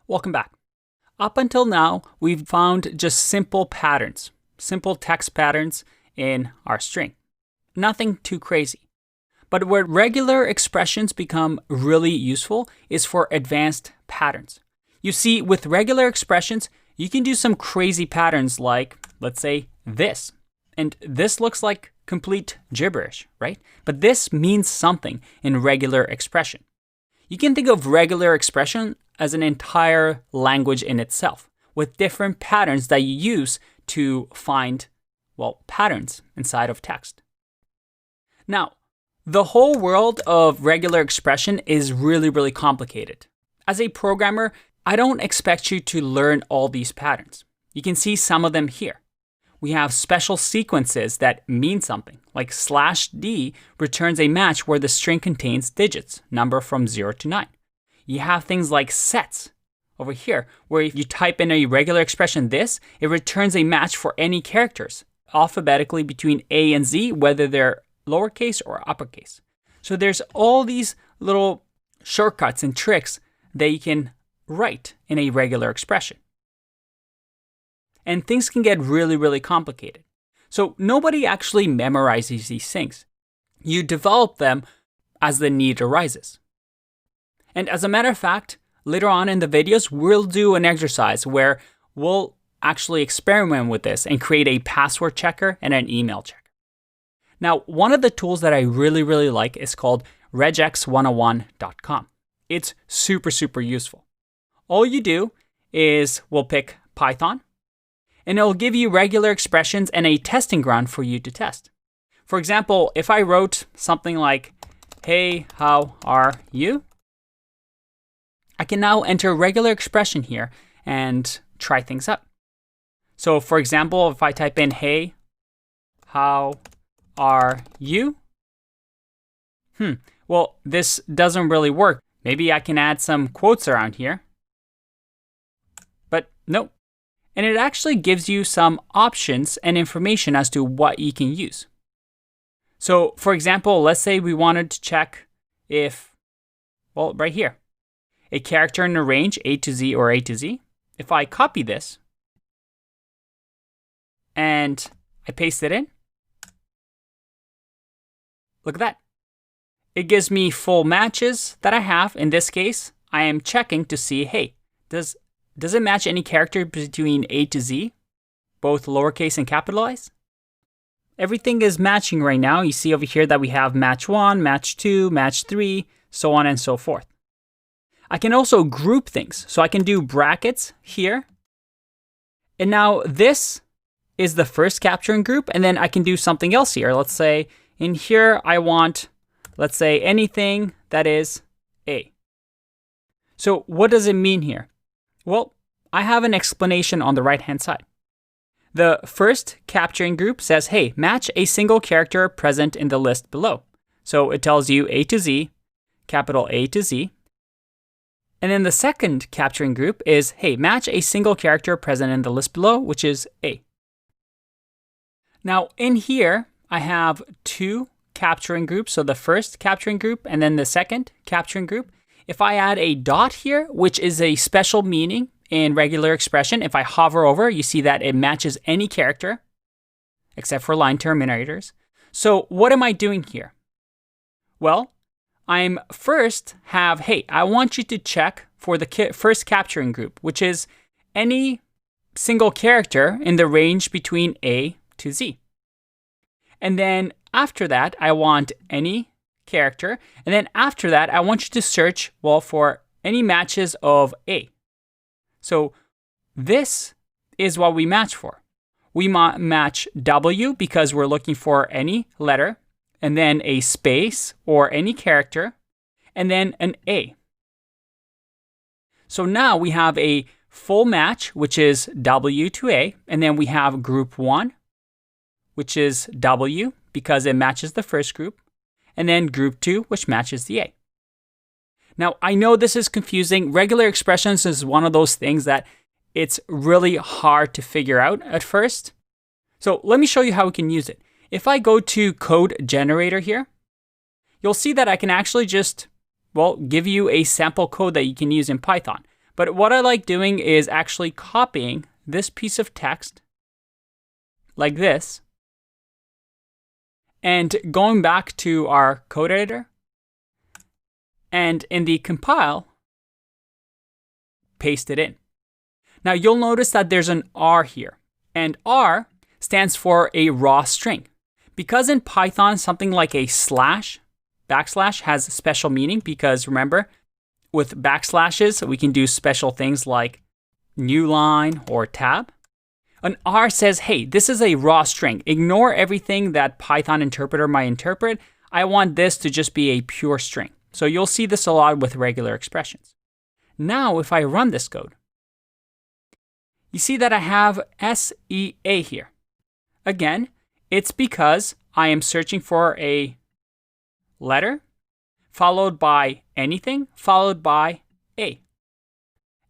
Welcome back. Up until now, we've found just simple patterns, simple text patterns in our string. Nothing too crazy. But where regular expressions become really useful is for advanced patterns. You see, with regular expressions, you can do some crazy patterns like, let's say, this. And this looks like complete gibberish, right? But this means something in regular expression. You can think of regular expression as an entire language in itself, with different patterns that you use to find, well, patterns inside of text. Now, the whole world of regular expression is really complicated. As a programmer, I don't expect you to learn all these patterns. You can see some of them here. We have special sequences that mean something, like /d returns a match where the string contains digits, number from 0 to 9. You have things like sets over here, where if you type in a regular expression this, it returns a match for any characters, alphabetically between A and Z, whether they're lowercase or uppercase. So there's all these little shortcuts and tricks that you can write in a regular expression. And things can get really complicated. So nobody actually memorizes these things. You develop them as the need arises. And as a matter of fact, later on in the videos, we'll do an exercise where we'll actually experiment with this and create a password checker and an email checker. Now, one of the tools that I really like is called regex101.com. It's super useful. All you do is we'll pick Python, and it'll give you regular expressions and a testing ground for you to test. For example, if I wrote something like, hey, how are you? I can now enter a regular expression here and try things out. So for example, if I type in, hey, how are you? Well, this doesn't really work. Maybe I can add some quotes around here. But nope. And it actually gives you some options and information as to what you can use. So for example, let's say we wanted to check if, well, right here, a character in a range A to Z or A to Z. If I copy this and I paste it in, look at that. It gives me full matches that I have. In this case, I am checking to see, hey, does it match any character between A to Z, both lowercase and capitalized? Everything is matching right now. You see over here that we have match 1, match 2, match 3, so on and so forth. I can also group things. So I can do brackets here. And now this is the first capturing group. And then I can do something else here. Let's say in here, I want, let's say anything that is A. So what does it mean here? Well, I have an explanation on the right-hand side. The first capturing group says, hey, match a single character present in the list below. So it tells you A to Z, capital A to Z. And then the second capturing group is, hey, match a single character present in the list below, which is A. Now in here, I have two capturing groups. So the first capturing group and then the second capturing group. If I add a dot here, which is a special meaning in regular expression, if I hover over, you see that it matches any character except for line terminators. So what am I doing here? Well, I'm first have, hey, I want you to check for the first capturing group, which is any single character in the range between A to Z. And then after that, I want any character. And then after that, I want you to search, well, for any matches of A. So this is what we match for. We match W because we're looking for any letter, and then a space or any character, and then an A. So now we have a full match, which is W to A, and then we have group 1, which is W because it matches the first group, and then group 2, which matches the A. Now, I know this is confusing. Regular expressions is one of those things that it's really hard to figure out at first. So let me show you how we can use it. If I go to code generator here, you'll see that I can actually just, well, give you a sample code that you can use in Python. But what I like doing is actually copying this piece of text like this and going back to our code editor, and in the compile, paste it in. Now you'll notice that there's an R here, and R stands for a raw string. Because in Python, something like a slash, backslash has special meaning, because remember, with backslashes, we can do special things like new line or tab. An R says, hey, this is a raw string. Ignore everything that Python interpreter might interpret. I want this to just be a pure string. So you'll see this a lot with regular expressions. Now, if I run this code, you see that I have SEA here. Again, it's because I am searching for a letter followed by anything, followed by A.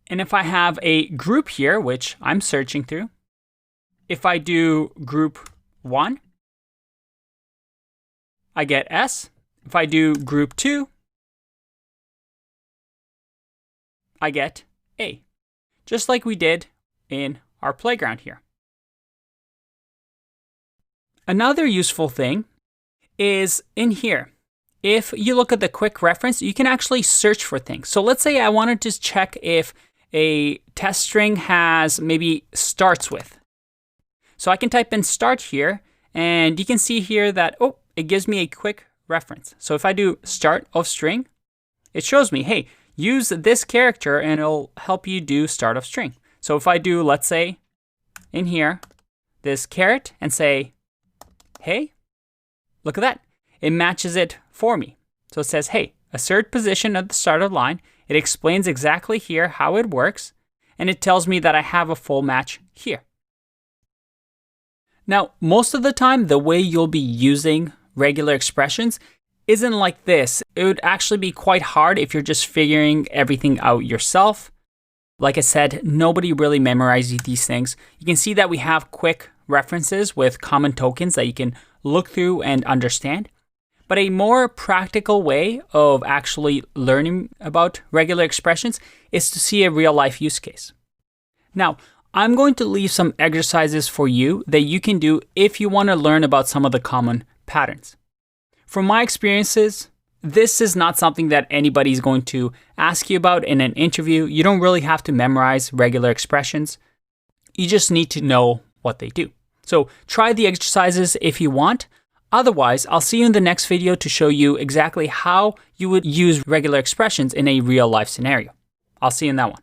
And if I have a group here, which I'm searching through, if I do group 1, I get S. If I do group 2, I get A. Just like we did in our playground here. Another useful thing is in here. If you look at the quick reference, you can actually search for things. So let's say I wanted to check if a test string has maybe starts with. So I can type in start here, and you can see here that, oh, it gives me a quick reference. So if I do start of string, it shows me, hey, use this character and it'll help you do start of string. So if I do, let's say, in here, this caret and say, hey, look at that. It matches it for me. So it says, hey, assert position at the start of line. It explains exactly here how it works, and it tells me that I have a full match here. Now, most of the time, the way you'll be using regular expressions isn't like this. It would actually be quite hard if you're just figuring everything out yourself. Like I said, nobody really memorizes these things. You can see that we have quick references with common tokens that you can look through and understand. But a more practical way of actually learning about regular expressions is to see a real-life use case. Now, I'm going to leave some exercises for you that you can do if you want to learn about some of the common patterns. From my experiences, this is not something that anybody's going to ask you about in an interview. You don't really have to memorize regular expressions. You just need to know what they do. So try the exercises if you want. Otherwise, I'll see you in the next video to show you exactly how you would use regular expressions in a real life scenario. I'll see you in that one.